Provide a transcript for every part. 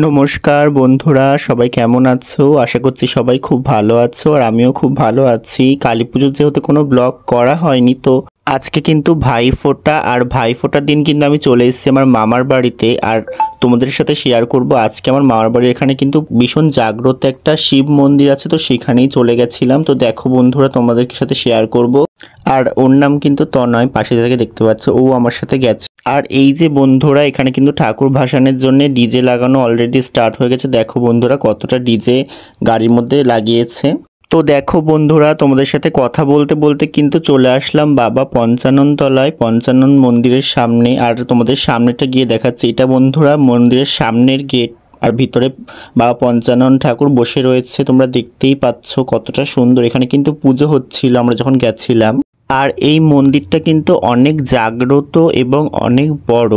নমস্কার বন্ধুরা, সবাই কেমন আছো? আশা করছি সবাই খুব ভালো আছো আর আমিও খুব ভালো আছি। কালী পুজোর যেহেতু কোনো ব্লগ করা হয়নি, তো আজকে কিন্তু ভাইফোঁটা আর ভাইফোঁটার দিন কিন্তু আমি চলে এসেছি আমার মামার বাড়িতে। আর তোমাদের সাথে শেয়ার করব আজকে আমার মামার বাড়ির এখানে কিন্তু ভীষণ জাগ্রত একটা শিব মন্দির আছে, তো সেখানেই চলে গেছিলাম। তো দেখো বন্ধুরা, তোমাদের সাথে শেয়ার করব। আর ওর নাম কিন্তু তনয়, পাশে থেকে দেখতে পাচ্ছ, ও আমার সাথে গেছে। আর এই যে বন্ধুরা, এখানে কিন্তু ঠাকুর ভাসানের জন্য ডিজে লাগানো অলরেডি স্টার্ট হয়ে গেছে। দেখো বন্ধুরা কতটা ডিজে গাড়ির মধ্যে লাগিয়েছে। তো দেখো বন্ধুরা, তোমাদের সাথে কথা বলতে বলতে কিন্তু চলে আসলাম বাবা পঞ্চানন তলায়, পঞ্চানন মন্দিরের সামনে। আর তোমাদের সামনেটা গিয়ে দেখাচ্ছি, এটা বন্ধুরা মন্দিরের সামনের গেট। আর ভিতরে বাবা পঞ্চানন ঠাকুর বসে রয়েছে, তোমরা দেখতেই পাচ্ছ কতটা সুন্দর। এখানে কিন্তু পুজো হচ্ছিল আমরা যখন গেছিলাম। আর এই মন্দিরটা কিন্তু অনেক জাগ্রত এবং অনেক বড়।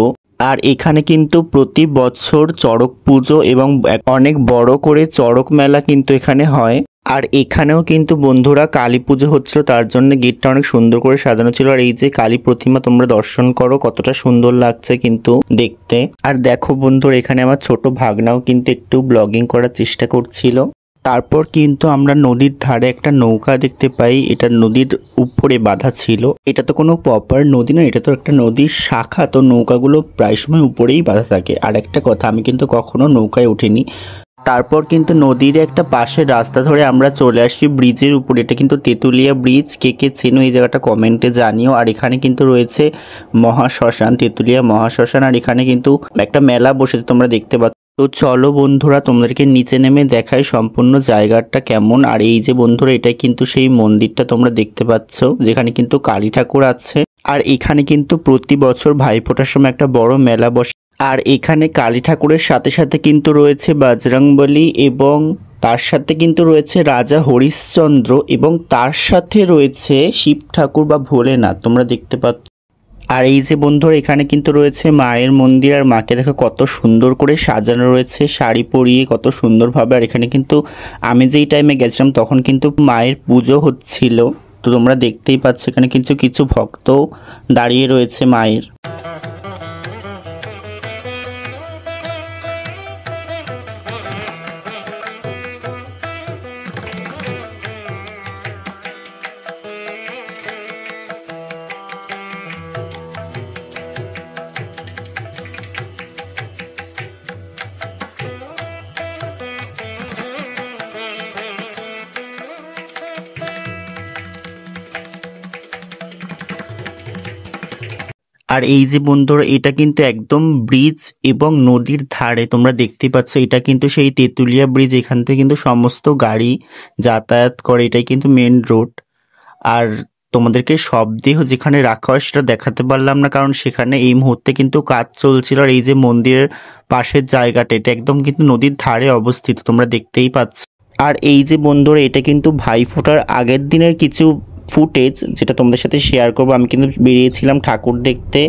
আর এখানে কিন্তু প্রতি বছর চড়ক পুজো এবং অনেক বড় করে চড়ক মেলা কিন্তু এখানে হয়। আর এখানেও কিন্তু বন্ধুরা কালী পুজো হচ্ছিল, তার জন্য গেটটা অনেক সুন্দর করে সাজানো ছিল। আর এই যে কালী প্রতিমা তোমরা দর্শন করো, কতটা সুন্দর লাগছে কিন্তু দেখতে। আর দেখো বন্ধুরা, এখানে আমার ছোট ভাগনাও কিন্তু একটু ব্লগিং করার চেষ্টা করছিল। তারপর কিন্তু আমরা নদীর ধারে একটা নৌকা দেখতে পাই, এটা নদীর উপরে বাঁধা ছিল। এটা তো কোনো প্রপার নদী না, এটা তো একটা নদীর শাখা, তো নৌকাগুলো প্রায় সময় উপরেই বাঁধা থাকে। আর একটা কথা, আমি কিন্তু কখনো নৌকায় উঠিনি। তারপর কিন্তু নদীর একটা পাশের রাস্তা ধরে আমরা চলে আসি ব্রিজের উপরে। এটা কিন্তু তেঁতুলিয়া ব্রিজ, কে কে চেনো এই জায়গাটা কমেন্টে জানিও। আর এখানে কিন্তু রয়েছে মহাশ্মশান, তেঁতুলিয়া মহাশ্মশান। আর এখানে কিন্তু একটা মেলা বসেছে, তোমরা দেখতে পাচ্ছ। তো চলো বন্ধুরা, তোমাদেরকে নিচে নেমে দেখাই সম্পূর্ণ জায়গাটা কেমন। আর এই যে বন্ধুরা, এটাই কিন্তু সেই মন্দিরটা তোমরা দেখতে পাচ্ছ, যেখানে কিন্তু কালী ঠাকুর আছে। আর এখানে কিন্তু প্রতি বছর ভাইফোঁটার সময় একটা বড় মেলা বসে। আর এখানে কালী ঠাকুরের সাথে সাথে কিন্তু রয়েছে বজরংবলী, এবং তার সাথে কিন্তু রয়েছে রাজা হরিশ্চন্দ্র, এবং তার সাথে রয়েছে শিব ঠাকুর বা ভোলেনাথ, তোমরা দেখতে পাচ্ছ। আর এই যে বন্ধুরা, এখানে কিন্তু রয়েছে মায়ের মন্দির। আর মাকে দেখো কত সুন্দর করে সাজানো রয়েছে, শাড়ি পরিয়ে কত সুন্দরভাবে। আর এখানে কিন্তু আমি যেই টাইমে গেছিলাম তখন কিন্তু মায়ের পুজো হচ্ছিল, তো তোমরা দেখতেই পাচ্ছ এখানে কিন্তু কিছু ভক্ত দাঁড়িয়ে রয়েছে মায়ের। আর এই যে বন্ধুরা, এটা কিন্তু একদম ব্রিজ এবং নদীর ধারে, তোমরা দেখতে পাচ্ছ এটা কিন্তু সেই তেঁতুলিয়া ব্রিজ। এখান থেকে কিন্তু সমস্ত গাড়ি যাতায়াত করে, এটাই কিন্তু মেন রোড। আর তোমাদেরকে শবদেহ যেখানে রাখা হয় সেটা দেখাতে পারলাম না, কারণ সেখানে এই মুহূর্তে কিন্তু কাজ চলছিল। আর এই যে মন্দিরের পাশের জায়গাটা, এটা একদম কিন্তু নদীর ধারে অবস্থিত, তোমরা দেখতেই পাচ্ছ। আর এই যে বন্ধুরা, এটা কিন্তু ভাইফোঁটার আগের দিনের কিছু ফুটেজ, যেটা তোমাদের সাথে শেয়ার করবো। আমি কিন্তু বেরিয়েছিলাম ঠাকুর দেখতে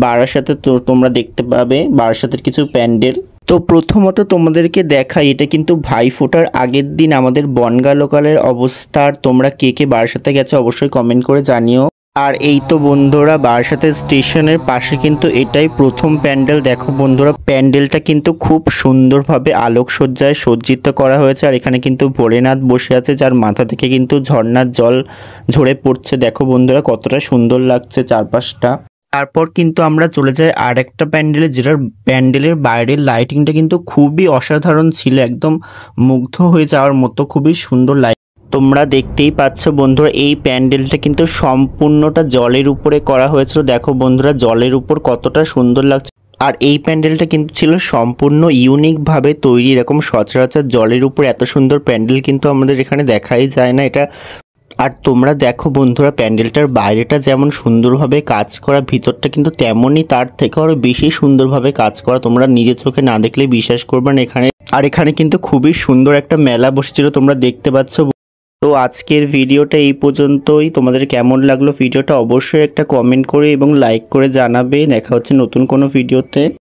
বারাসাতে, তো তোমরা দেখতে পাবে বারাসাতের কিছু প্যান্ডেল। তো প্রথমত তোমাদেরকে দেখাই, এটা কিন্তু ভাইফোঁটার আগের দিন আমাদের বনগাঁ লোকালের অবস্থা। আর তোমরা কে কে বারাসাতে গেছো অবশ্যই কমেন্ট করে জানিও। আর এই তো বন্ধুরা, বারাসাতের স্টেশনের পাশে কিন্তু এটাই প্রথম প্যান্ডেল। দেখো বন্ধুরা, প্যান্ডেলটা কিন্তু খুব সুন্দরভাবে আলোকসজ্জায় সজ্জিত করা হয়েছে। আর এখানে কিন্তু ভোলেনাথ বসে আছে, যার মাথা থেকে কিন্তু ঝর্ণার জল ঝরে পড়ছে। দেখো বন্ধুরা কতটা সুন্দর লাগছে চারপাশটা। তারপর কিন্তু আমরা চলে যাই আর একটা প্যান্ডেলে, যেটার প্যান্ডেলের বাইরের লাইটিংটা কিন্তু খুবই অসাধারণ ছিল, একদম মুগ্ধ হয়ে যাওয়ার মতো, খুবই সুন্দর লাইট। তোমরা দেখতেই পাচ্ছ বন্ধুরা, এই প্যান্ডেলটা কিন্তু সম্পূর্ণটা জলের উপরে করা হয়েছিল। দেখো বন্ধুরা, জলের উপর কতটা সুন্দর লাগছে। আর এই প্যান্ডেলটা কিন্তু ছিল সম্পূর্ণ ইউনিকভাবে তৈরি, এরকম সচরাচর জলের উপর এত সুন্দর প্যান্ডেল কিন্তু আমাদের এখানে দেখাই যায় না এটা। আর তোমরা দেখো বন্ধুরা, প্যান্ডেলটার বাইরেটা যেমন সুন্দরভাবে কাজ করা, ভিতরটা কিন্তু তেমনই তার থেকে আরো বেশি সুন্দরভাবে কাজ করা। তোমরা নিজের চোখে না দেখলে বিশ্বাস করবে না এখানে। আর এখানে কিন্তু খুবই সুন্দর একটা মেলা বসেছিল, তোমরা দেখতে পাচ্ছ। তো আজকের ভিডিওটা এই পর্যন্তই। তোমাদের কেমন লাগলো ভিডিওটা অবশ্যই একটা কমেন্ট করে এবং লাইক করে জানাবে। দেখা হচ্ছে নতুন কোনো ভিডিওতে।